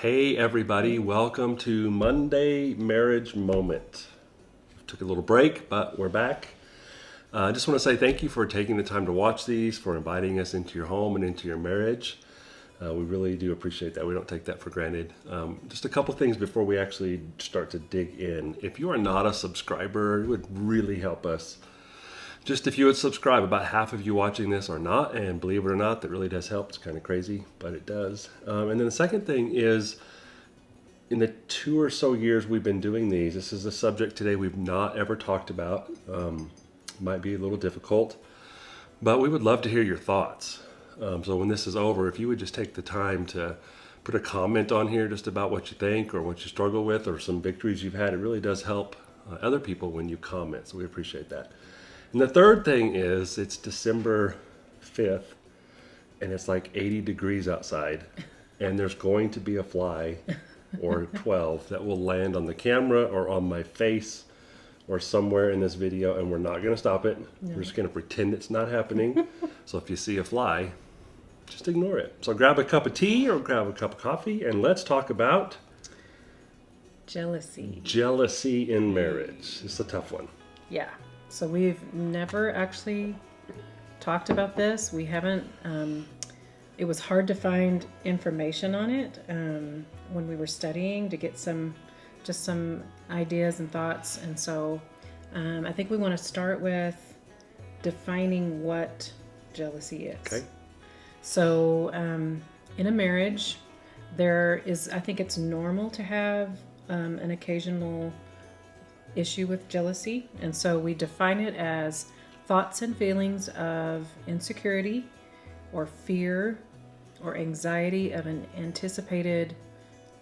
Hey everybody, welcome to Monday Marriage Moment. Took a little break, but we're back. I just want to say thank you for taking the time to watch these, for inviting us into your home and into your marriage. We really do appreciate that. We don't take that for granted. Just a couple things before we actually start to dig in. If you are not a subscriber, it would really help us. Just if you would subscribe. About half of you watching this are not, and believe it or not, that really does help. It's kind of crazy, but it does. And then the second thing is, in the 2 or so years we've been doing these, this is a subject today we've not ever talked about. Might be a little difficult, but we would love to hear your thoughts. So when this is over, if you would just take the time to put a comment on here just about what you think or what you struggle with or some victories you've had, it really does help other people when you comment. So we appreciate that. And the third thing is, it's December 5th and it's like 80 degrees outside, and there's going to be a fly or 12 that will land on the camera or on my face or somewhere in this video, and we're not going to stop it. No. We're just going to pretend it's not happening. So if you see a fly, just ignore it. So grab a cup of tea or grab a cup of coffee, and let's talk about jealousy. Jealousy in marriage. It's a tough one. Yeah. So we've never actually talked about this. We haven't. It was hard to find information on it when we were studying to get some ideas and thoughts. And so I think we want to start with defining what jealousy is. Okay. So in a marriage, I think it's normal to have an occasional issue with jealousy. And so we define it as thoughts and feelings of insecurity or fear or anxiety of an anticipated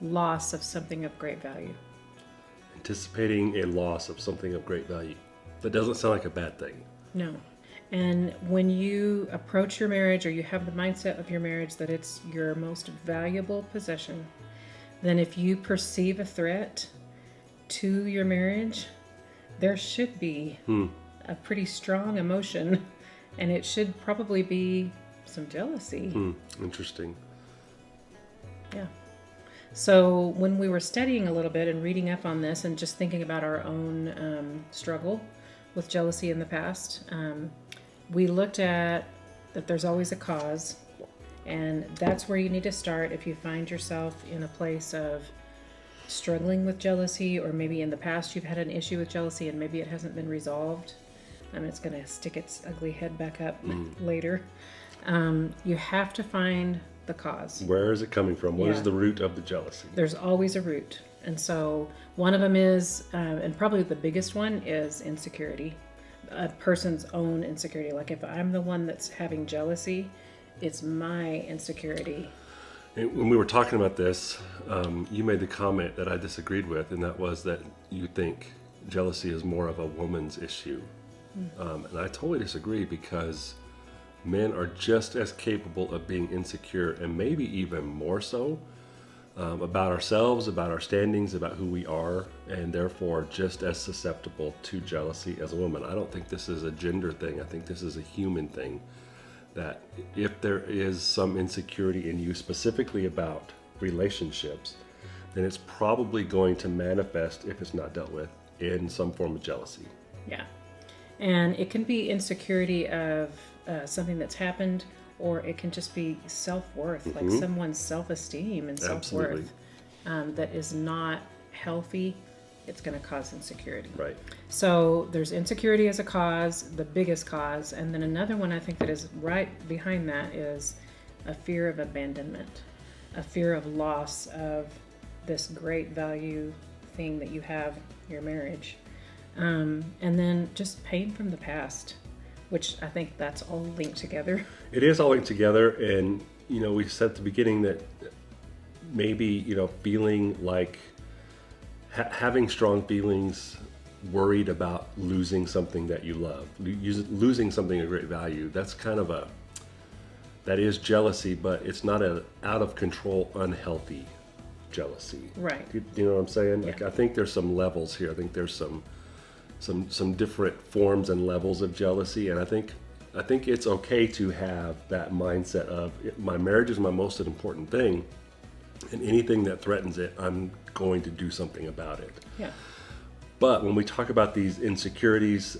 loss of something of great value. Anticipating a loss of something of great value. That doesn't sound like a bad thing. No. And when you approach your marriage, or you have the mindset of your marriage that it's your most valuable possession, then if you perceive a threat to your marriage, there should be a pretty strong emotion, and it should probably be some jealousy. Interesting. Yeah. So when we were studying a little bit and reading up on this and just thinking about our own struggle with jealousy in the past, we looked at that there's always a cause, and that's where you need to start if you find yourself in a place of struggling with jealousy, or maybe in the past you've had an issue with jealousy and maybe it hasn't been resolved and it's going to stick its ugly head back up later. You have to find the cause. Where is it coming from? What is the root of the jealousy? There's always a root. And so one of them is, and probably the biggest one, is insecurity. A person's own insecurity. Like if I'm the one that's having jealousy, it's my insecurity. And when we were talking about this, you made the comment that I disagreed with, and that was that you think jealousy is more of a woman's issue. And I totally disagree, because men are just as capable of being insecure, and maybe even more so, about ourselves, about our standings, about who we are, and therefore just as susceptible to jealousy as a woman. I don't think this is a gender thing. I think this is a human thing. That if there is some insecurity in you specifically about relationships, then it's probably going to manifest, if it's not dealt with, in some form of jealousy. Yeah. And it can be insecurity of something that's happened, or it can just be self-worth, like someone's self-esteem and self-worth that is not healthy. It's going to cause insecurity. Right. So there's insecurity as a cause, the biggest cause. And then another one I think that is right behind that is a fear of abandonment, a fear of loss of this great value thing that you have, your marriage. And then just pain from the past, which I think that's all linked together. It is all linked together. And, we said at the beginning that maybe, feeling like having strong feelings, worried about losing something that you love, losing something of great value, that is jealousy, but it's not an out of control, unhealthy jealousy. Right. You know what I'm saying? Yeah. Like, I think there's some levels here. I think there's some different forms and levels of jealousy, and I think it's okay to have that mindset of my marriage is my most important thing, And anything that threatens it, I'm going to do something about it. Yeah. But when we talk about these insecurities,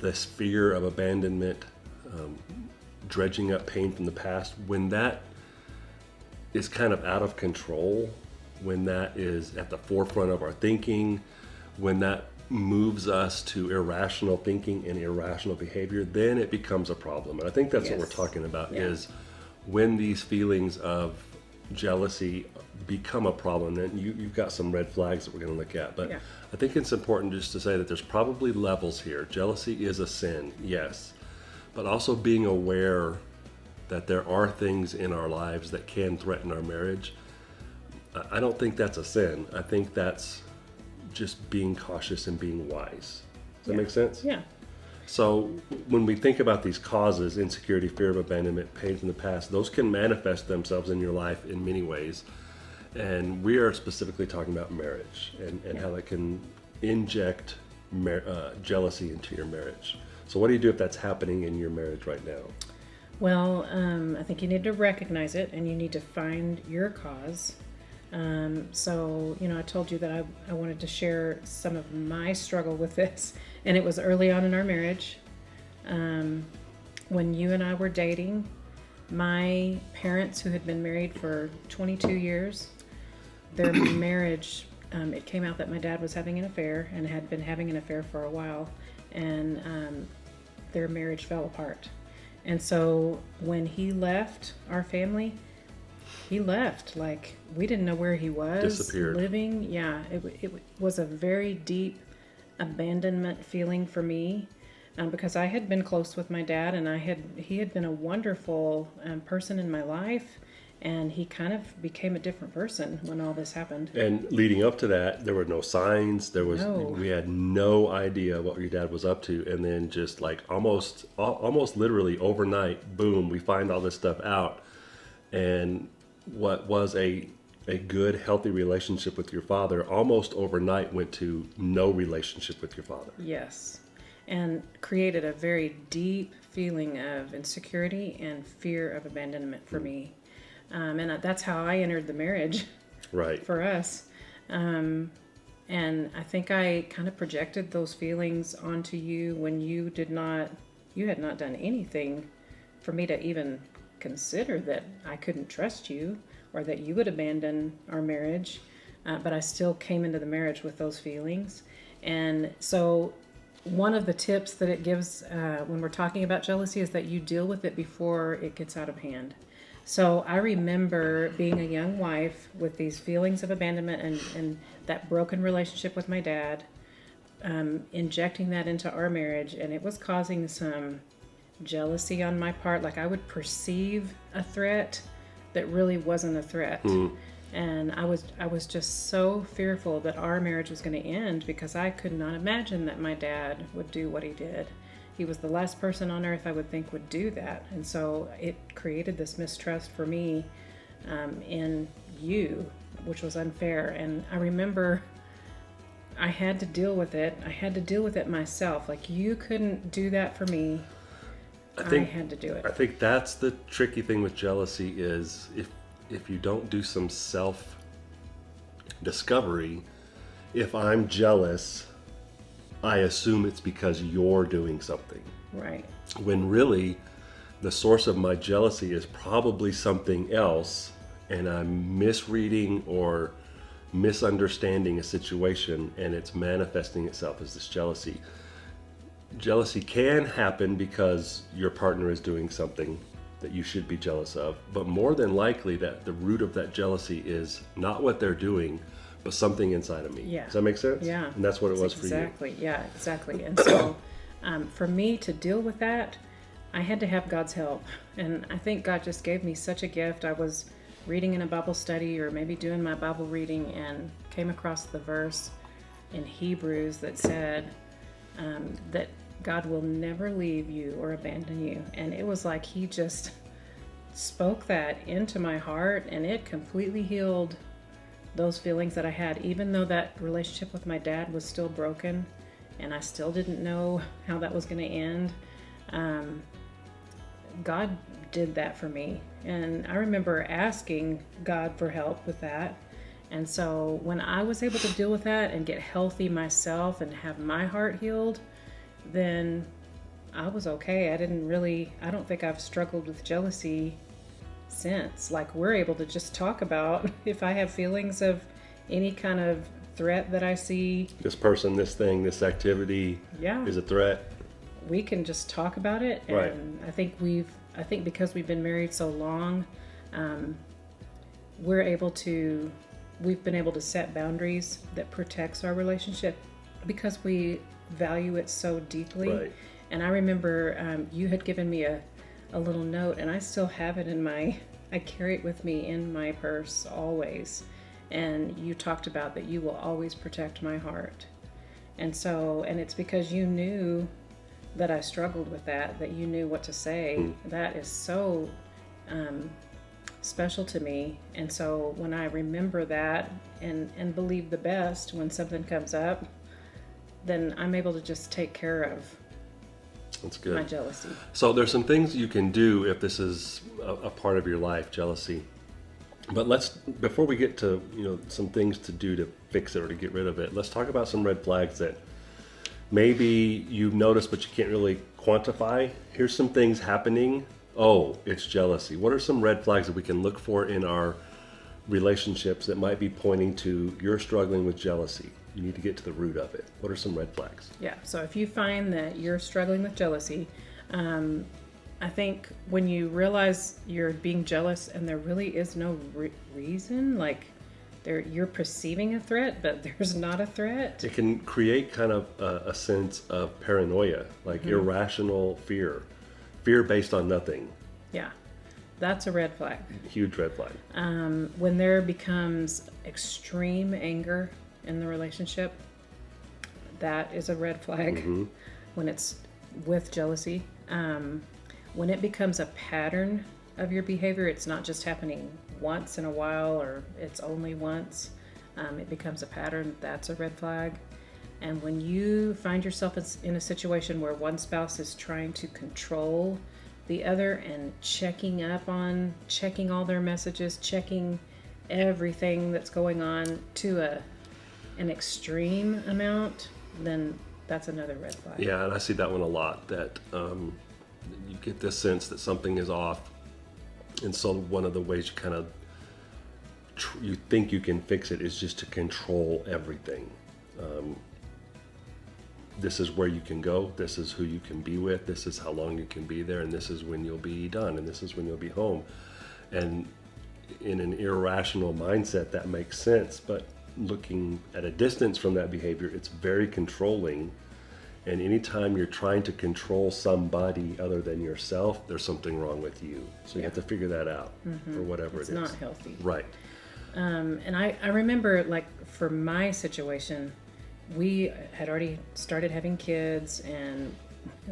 this fear of abandonment, dredging up pain from the past, when that is kind of out of control, when that is at the forefront of our thinking, when that moves us to irrational thinking and irrational behavior, then it becomes a problem. And I think that's what we're Yes. talking about, Yeah. is when these feelings of jealousy become a problem. And you've got some red flags that we're going to look at. But Yeah. I think it's important just to say that there's probably levels here. Jealousy is a sin, yes. But also being aware that there are things in our lives that can threaten our marriage. I don't think that's a sin. I think that's just being cautious and being wise. Does that Yeah. make sense? Yeah. So when we think about these causes, insecurity, fear of abandonment, pain from the past, those can manifest themselves in your life in many ways. And we are specifically talking about marriage and how it can inject jealousy into your marriage. So what do you do if that's happening in your marriage right now? Well, I think you need to recognize it and you need to find your cause. So, I told you that I wanted to share some of my struggle with this, and it was early on in our marriage. When you and I were dating, my parents, who had been married for 22 years, their marriage, it came out that my dad was having an affair and had been having an affair for a while, and their marriage fell apart. And so when he left our family, he left. Like, we didn't know where he was. Disappeared. Living. Yeah, it was a very deep abandonment feeling for me, because I had been close with my dad, and he had been a wonderful person in my life, and he kind of became a different person when all this happened. And leading up to that, there were no signs. No. We had no idea what your dad was up to. And then just like almost literally overnight, boom, we find all this stuff out. And what was a good, healthy relationship with your father almost overnight went to no relationship with your father. Yes, and created a very deep feeling of insecurity and fear of abandonment for me. And that's how I entered the marriage Right. for us. And I think I kind of projected those feelings onto you when you had not done anything for me to even consider that I couldn't trust you or that you would abandon our marriage. But I still came into the marriage with those feelings. And so one of the tips that it gives when we're talking about jealousy is that you deal with it before it gets out of hand. So I remember being a young wife with these feelings of abandonment and that broken relationship with my dad, injecting that into our marriage, and it was causing some jealousy on my part. Like, I would perceive a threat that really wasn't a threat. And I was just so fearful that our marriage was going to end because I could not imagine that my dad would do what he did. He was the last person on earth I would think would do that. And so it created this mistrust for me in you, which was unfair. And I remember I had to deal with it. I had to deal with it myself. Like, you couldn't do that for me. I had to do it. I think that's the tricky thing with jealousy is if you don't do some self discovery, if I'm jealous, I assume it's because you're doing something. Right. When really the source of my jealousy is probably something else, and I'm misreading or misunderstanding a situation, and it's manifesting itself as this jealousy. Jealousy can happen because your partner is doing something that you should be jealous of, but more than likely that the root of that jealousy is not what they're doing, but something inside of me. Yeah. Does that make sense? Yeah. And that's what it was for you. Exactly. Yeah, exactly. And so for me to deal with that, I had to have God's help. And I think God just gave me such a gift. I was reading in a Bible study or maybe doing my Bible reading and came across the verse in Hebrews that said that God will never leave you or abandon you. And it was like he just spoke that into my heart, and it completely healed those feelings that I had, even though that relationship with my dad was still broken and I still didn't know how that was going to end. God did that for me. And I remember asking God for help with that. And so when I was able to deal with that and get healthy myself and have my heart healed, then I was okay. I don't think I've struggled with jealousy since. Like, we're able to just talk about if I have feelings of any kind of threat that I see. This person, this thing, this activity Yeah. is a threat. We can just talk about it. And Right. I think because we've been married so long, we've been able to set boundaries that protects our relationship because we value it so deeply. Right. And I remember you had given me a little note, and I still have it I carry it with me in my purse always. And you talked about that you will always protect my heart. And it's because you knew that I struggled with that you knew what to say. That is so special to me. And so when I remember that and believe the best when something comes up, then I'm able to just take care of That's good. my jealousy. So there's some things you can do if this is a part of your life, jealousy. But before we get to some things to do to fix it or to get rid of it, let's talk about some red flags that maybe you've noticed but you can't really quantify. Here's some things happening. Oh, it's jealousy. What are some red flags that we can look for in our relationships that might be pointing to you're struggling with jealousy? You need to get to the root of it. What are some red flags? Yeah, so if you find that you're struggling with jealousy, I think when you realize you're being jealous and there really is no reason, like you're perceiving a threat, but there's not a threat. It can create kind of a sense of paranoia, like irrational fear based on nothing. Yeah, that's a red flag. Huge red flag. When there becomes extreme anger in the relationship, that is a red flag. When it's with jealousy. When it becomes a pattern of your behavior, it's not just happening once in a while or it's only once. It becomes a pattern. That's a red flag. And when you find yourself in a situation where one spouse is trying to control the other and checking all their messages, checking everything that's going on to an extreme amount, then that's another red flag. Yeah, and I see that one a lot, that you get this sense that something is off. And so one of the ways you kind of you think you can fix it is just to control everything. This is where you can go, this is who you can be with, this is how long you can be there, and this is when you'll be done, and this is when you'll be home. And in an irrational mindset, that makes sense, but looking at a distance from that behavior, it's very controlling. And anytime you're trying to control somebody other than yourself, there's something wrong with you. So you have to figure that out for whatever It's it is. not healthy. Right. And I remember, like, for my situation, we had already started having kids, and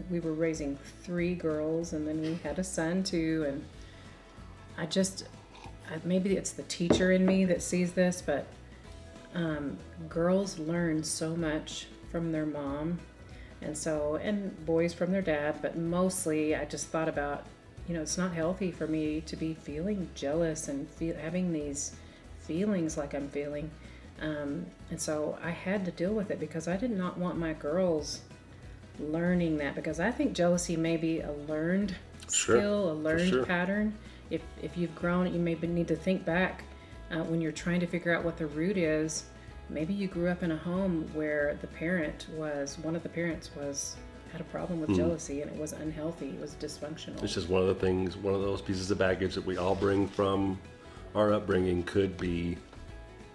we were raising 3 girls, and then we had a son too. And maybe it's the teacher in me that sees this, but girls learn so much from their mom, and boys from their dad, but mostly I just thought about, it's not healthy for me to be feeling jealous and having these feelings like I'm feeling. And so I had to deal with it because I did not want my girls learning that, because I think jealousy may be a learned skill, a learned pattern. If you've grown, you maybe need to think back when you're trying to figure out what the root is. Maybe you grew up in a home where one of the parents had a problem with jealousy, and it was unhealthy, it was dysfunctional. It's just one of the things, one of those pieces of baggage that we all bring from our upbringing. Could be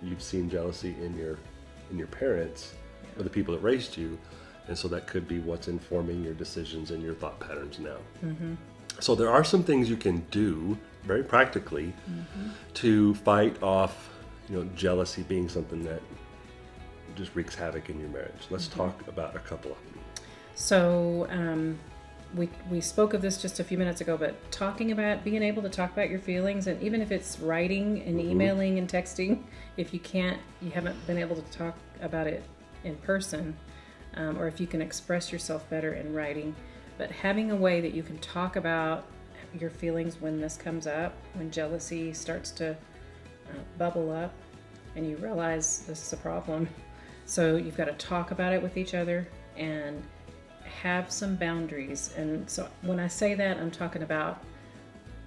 you've seen jealousy in your parents or the people that raised you, and so that could be what's informing your decisions and your thought patterns now. So there are some things you can do very practically to fight off jealousy being something that just wreaks havoc in your marriage. Let's talk about a couple of them. So we spoke of this just a few minutes ago, but being able to talk about your feelings, and even if it's writing and emailing and texting, if you haven't been able to talk about it in person, or if you can express yourself better in writing, but having a way that you can talk about your feelings when this comes up, when jealousy starts to bubble up and you realize this is a problem. So you've got to talk about it with each other and have some boundaries. And so when I say that, I'm talking about,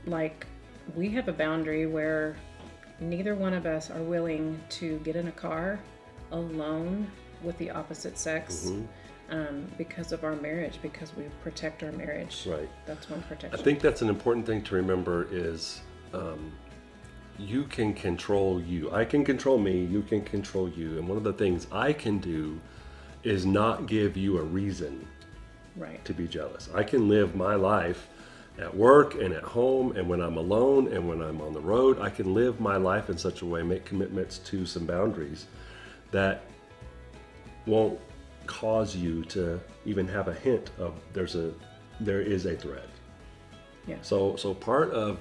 like, we have a boundary where neither one of us are willing to get in a car alone with the opposite sex. Because of our marriage, because we protect our marriage. Right. That's one protection. I think that's an important thing to remember is you can control you. I can control me, you can control you. And one of the things I can do is not give you a reason Right. to be jealous. I can live my life at work and at home and when I'm alone and when I'm on the road. I can live my life in such a way, make commitments to some boundaries that won't cause you to even have a hint of there is a threat. Yeah. So part of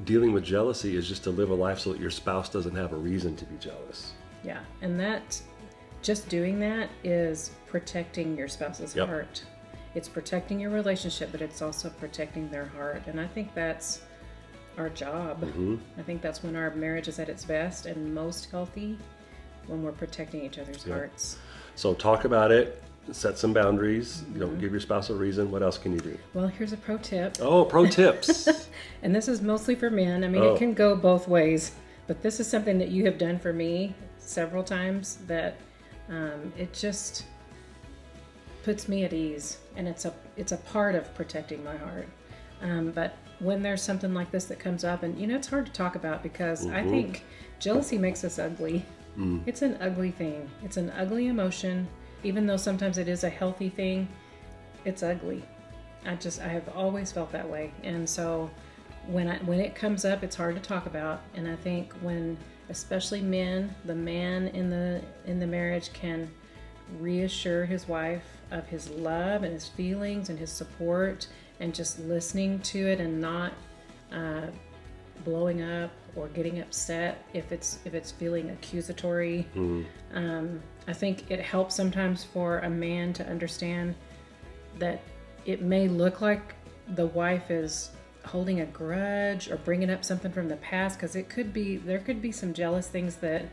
dealing with jealousy is just to live a life so that your spouse doesn't have a reason to be jealous. Yeah. And that, just doing that is protecting your spouse's Yep. heart. It's protecting your relationship, but it's also protecting their heart. And I think that's our job. I think that's when our marriage is at its best and most healthy, when we're protecting each other's hearts. So talk about it, set some boundaries, don't give your spouse a reason. What else can you do? Well, here's a pro tip. Oh, pro tips. And this is mostly for men. I mean, Oh. it can go both ways, but this is something that you have done for me several times that it just puts me at ease, and it's a part of protecting my heart. But when there's something like this that comes up, and it's hard to talk about because I think jealousy makes us ugly. It's an ugly thing. It's an ugly emotion. Even though sometimes it is a healthy thing, it's ugly. I have always felt that way. And so when it comes up, it's hard to talk about. And I think when, especially men, the man in the marriage can reassure his wife of his love and his feelings and his support, and just listening to it and not blowing up or getting upset if it's feeling accusatory. I think it helps sometimes for a man to understand that it may look like the wife is holding a grudge or bringing up something from the past, because there could be some jealous things that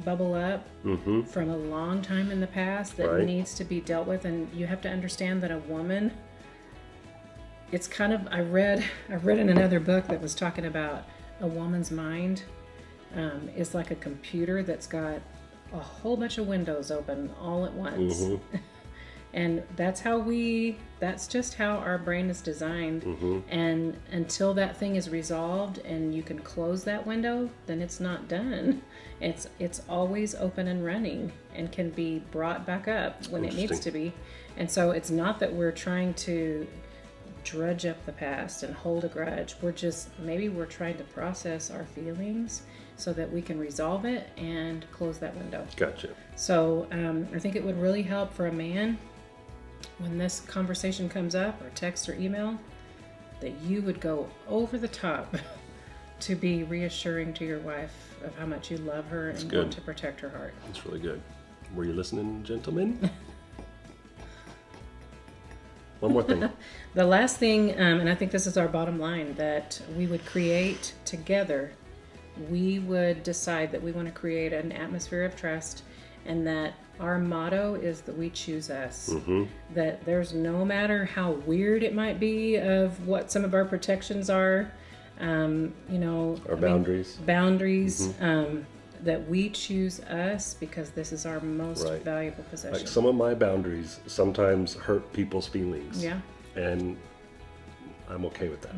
bubble up from a long time in the past that Right. needs to be dealt with. And you have to understand that a woman, it's kind of, I read in another book that was talking about a woman's mind is like a computer that's got a whole bunch of windows open all at once. And that's just how our brain is designed. And until that thing is resolved and you can close that window, then it's not done. It's always open and running and can be brought back up when it needs to be. And so it's not that we're trying to drudge up the past and hold a grudge. Maybe we're trying to process our feelings so that we can resolve it and close that window. Gotcha. So I think it would really help for a man, when this conversation comes up, or text or email, that you would go over the top to be reassuring to your wife of how much you love her and good. want to protect her heart. That's really good. Were you listening, gentlemen? One more thing. The last thing, and I think this is our bottom line, that we would create together, we would decide that we want to create an atmosphere of trust, and that our motto is that we choose us. That there's, no matter how weird it might be of what some of our protections are, Our boundaries. That we choose us because this is our most Right. valuable possession. Like, some of my boundaries sometimes hurt people's feelings. Yeah. And I'm okay with that.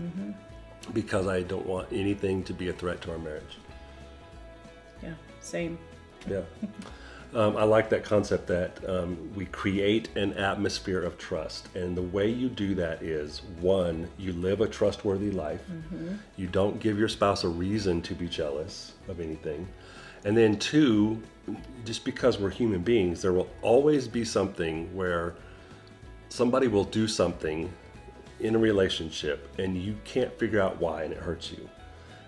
Because I don't want anything to be a threat to our marriage. Yeah, same. Yeah. I like that concept that we create an atmosphere of trust. And the way you do that is, one, you live a trustworthy life. You don't give your spouse a reason to be jealous of anything. And then two, just because we're human beings, there will always be something where somebody will do something in a relationship and you can't figure out why, and it hurts you.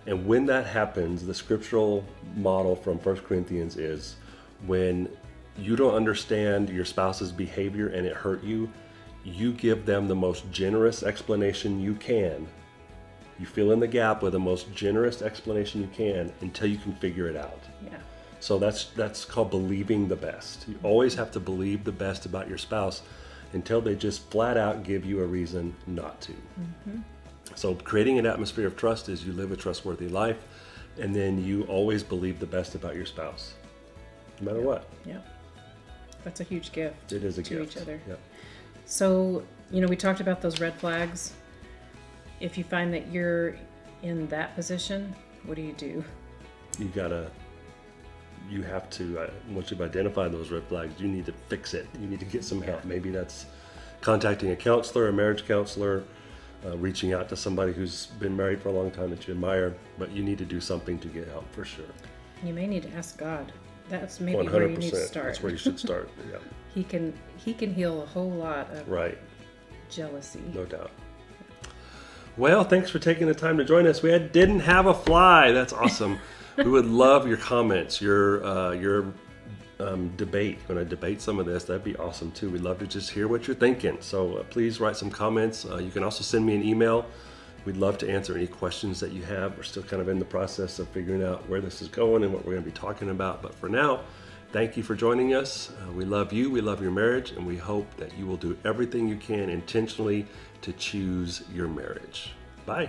And when that happens, the scriptural model from 1 Corinthians is, when you don't understand your spouse's behavior and it hurt you, you give them the most generous explanation you can. You fill in the gap with the most generous explanation you can until you can figure it out. Yeah. So that's called believing the best. You always have to believe the best about your spouse until they just flat out give you a reason not to. So creating an atmosphere of trust is you live a trustworthy life, and then you always believe the best about your spouse, no matter what. Yeah. That's a huge gift. It is a to gift. each other. Yeah. So, we talked about those red flags. If you find that you're in that position, what do you do? You have to, once you've identified those red flags, you need to fix it. You need to get some help. Maybe that's contacting a counselor, a marriage counselor, reaching out to somebody who's been married for a long time that you admire, but you need to do something to get help for sure. You may need to ask God. That's maybe 100%. where you need to start. That's where you should start. Yeah. He can heal a whole lot of Right. jealousy. No doubt. Well, thanks for taking the time to join us. We didn't have a fly. That's awesome. We would love your comments, your debate. When I debate some of this, that'd be awesome too. We'd love to just hear what you're thinking. So please write some comments. You can also send me an email. We'd love to answer any questions that you have. We're still kind of in the process of figuring out where this is going and what we're going to be talking about. But for now, thank you for joining us. We love you. We love your marriage. And we hope that you will do everything you can intentionally to choose your marriage. Bye.